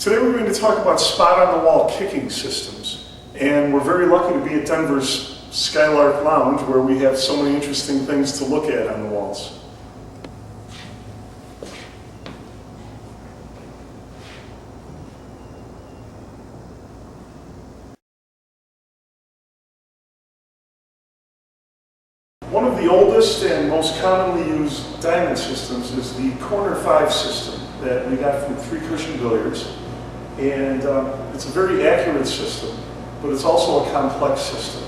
Today we're going to talk about spot-on-the-wall kicking systems. And we're very lucky to be at Denver's Skylark Lounge, where we have so many interesting things to look at on the walls. One of the oldest and most commonly used diamond systems is the corner 5 system that we got from 3 Cushion Billiards. And it's a very accurate system, but it's also a complex system.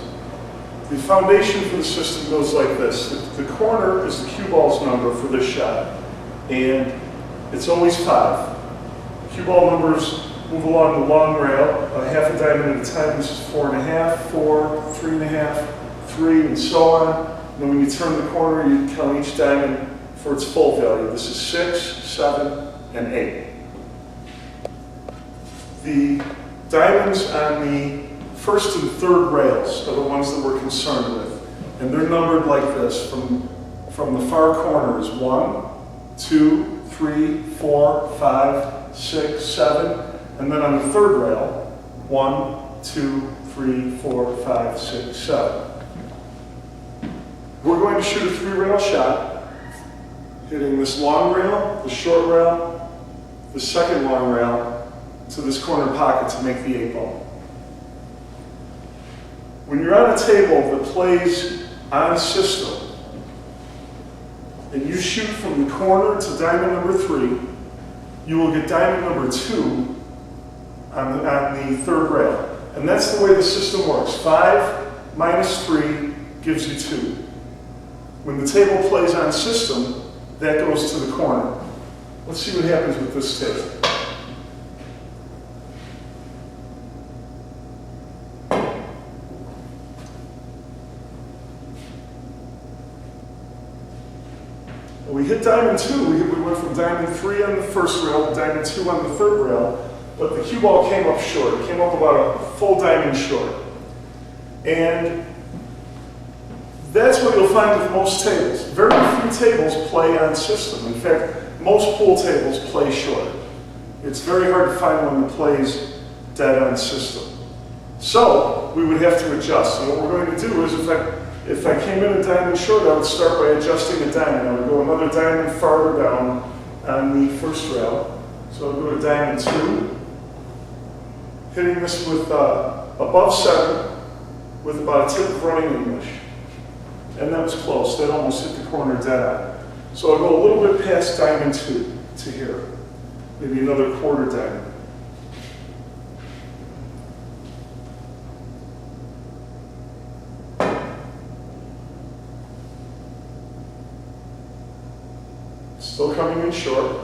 The foundation for the system goes like this. The corner is the cue ball's number for this shot, and it's always 5. Cue ball numbers move along the long rail, a half a diamond at a time. This is 4.5, 4, 3.5, 3, and so on. And then when you turn the corner, you count each diamond for its full value. This is 6, 7, and 8. The diamonds on the first and third rails are the ones that we're concerned with. And they're numbered like this from the far corners: 1, 2, 3, 4, 5, 6, 7. And then on the third rail, 1, 2, 3, 4, 5, 6, 7. We're going to shoot a 3-rail shot, hitting this long rail, the short rail, the second long rail, to this corner pocket to make the 8-ball. When you're on a table that plays on system, and you shoot from the corner to diamond number 3, you will get diamond number 2 on the third rail. And that's the way the system works. 5 minus 3 gives you 2. When the table plays on system, that goes to the corner. Let's see what happens with this table. We hit diamond 2. We went from diamond 3 on the first rail to diamond 2 on the third rail, but the cue ball came up short. It came up about a full diamond short. And that's what you'll find with most tables. Very few tables play on system. In fact, most pool tables play short. It's very hard to find one that plays dead on system. So we would have to adjust. And what we're going to do is, if I came in a diamond short, I would start by adjusting a diamond. I would go another diamond farther down on the first rail. So I'll go to diamond 2, hitting this with above 7 with about a tip of running English. And that was close. That almost hit the corner dead on. So I'll go a little bit past diamond 2 to here. Maybe another quarter diamond. Still coming in short,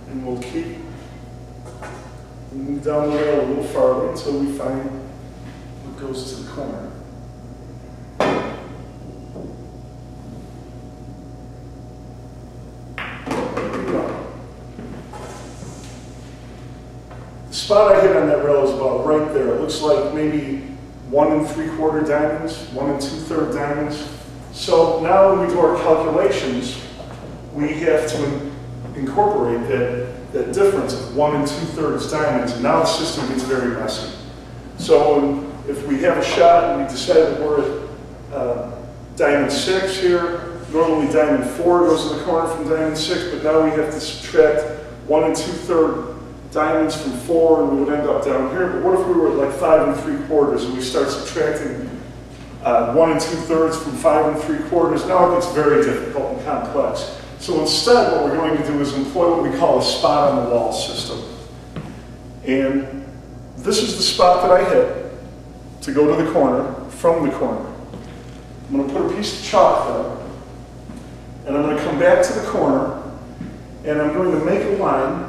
and we'll move down the rail a little farther until we find what goes to the corner. The spot I hit on that rail is about right there. It looks like maybe 1 3/4 diamonds, 1 2/3 diamonds. So now when we do our calculations, we have to incorporate that difference of 1 2/3 diamonds, and now the system gets very messy. So if we have a shot and we decide that we're at diamond 6 here, normally diamond 4 goes to the corner from diamond 6, but now we have to subtract 1 2/3 diamonds from 4, and we would end up down here. But what if we were at like 5 3/4 and we start subtracting 1 2/3 from 5 3/4? Now it gets very difficult and complex. So instead, what we're going to do is employ what we call a spot-on-the-wall system. And this is the spot that I hit to go to the corner from the corner. I'm going to put a piece of chalk there, and I'm going to come back to the corner, and I'm going to make a line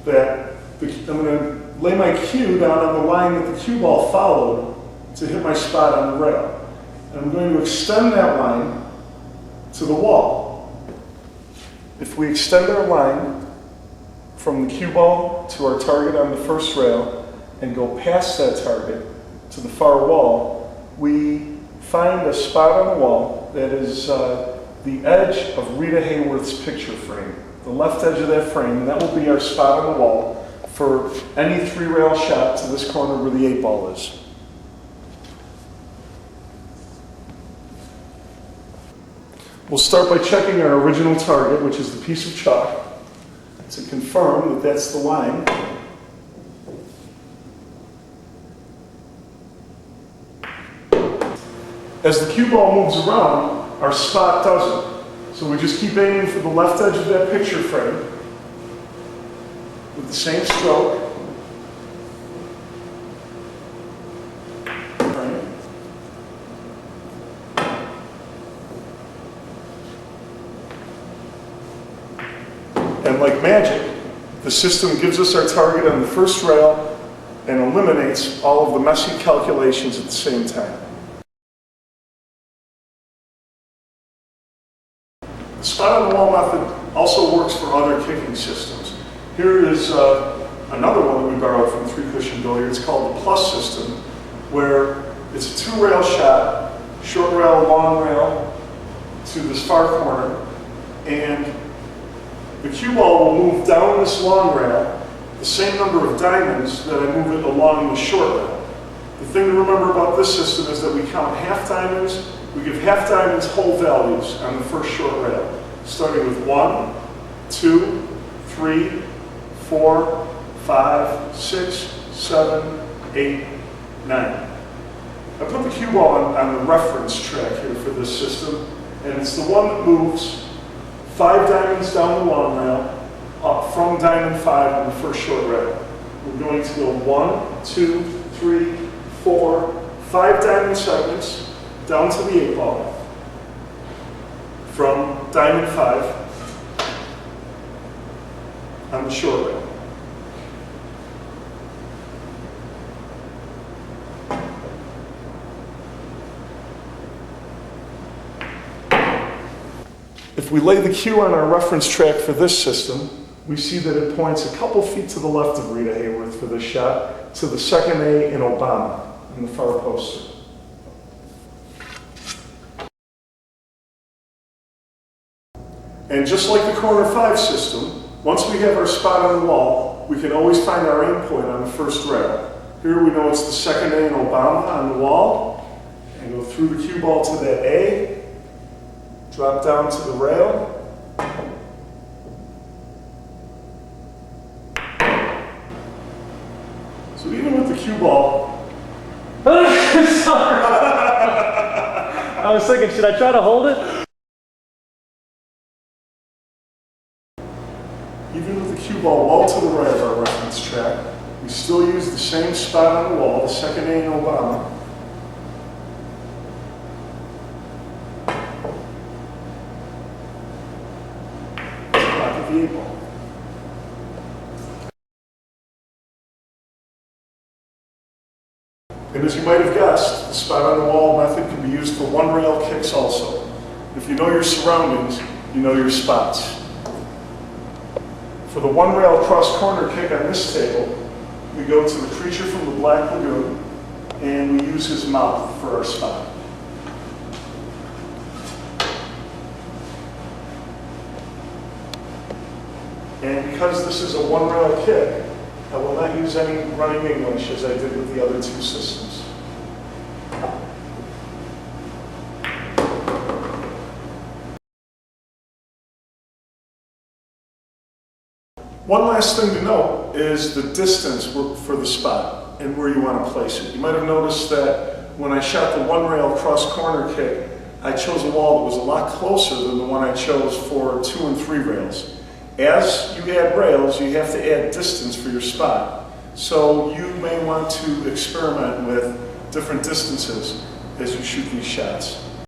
that I'm going to lay my cue down on the line that the cue ball followed to hit my spot on the rail. And I'm going to extend that line to the wall. If we extend our line from the cue ball to our target on the first rail and go past that target to the far wall, we find a spot on the wall that is the edge of Rita Hayworth's picture frame. The left edge of that frame, and that will be our spot on the wall. for any 3-rail shot to this corner where the 8-ball is. We'll start by checking our original target, which is the piece of chalk, to confirm that that's the line. As the cue ball moves around, our spot doesn't. So we just keep aiming for the left edge of that picture frame with the same stroke. And like magic, the system gives us our target on the first rail and eliminates all of the messy calculations at the same time. The spot on the wall method also works for other kicking systems. Here is another one that we borrowed from 3-cushion billiards called the plus system, where it's a 2-rail shot, short rail, long rail to this far corner, and the cue ball will move down this long rail the same number of diamonds that I move it along the short rail. The thing to remember about this system is that we count half diamonds. We give half diamonds whole values on the first short rail, starting with 1, 2, 3, 4, 5, 6, 7, 8, 9. I put the cue ball on the reference track here for this system, and it's the one that moves 5 diamonds down the long rail, up from diamond 5 on the first short rail. We're going to go 1, 2, 3, 4, 5 diamond segments down to the 8-ball from diamond 5 on the short rail. If we lay the cue on our reference track for this system, we see that it points a couple feet to the left of Rita Hayworth for this shot to the second A in Obama in the far poster. And just like the corner 5 system, once we have our spot on the wall, we can always find our aim point on the first rail. Here we know it's the second A in Obama on the wall, and go through the cue ball to that A, drop down to the rail, so even with the cue ball, Sorry. I was thinking, should I try to hold it? even with the cue ball well to the right of our reference track, we still use the same spot on the wall, the second A in Obama. Pocket the 8-ball. And as you might have guessed, the spot on the wall method can be used for 1-rail kicks also. If you know your surroundings, you know your spots. For the 1-rail cross-corner kick on this table, we go to the creature from the Black Lagoon, and we use his mouth for our spot. And because this is a 1-rail kick, I will not use any running English as I did with the other 2 systems. One last thing to note is the distance for the spot and where you want to place it. You might have noticed that when I shot the 1-rail cross-corner kick, I chose a wall that was a lot closer than the one I chose for 2 and 3 rails. As you add rails, you have to add distance for your spot. So you may want to experiment with different distances as you shoot these shots.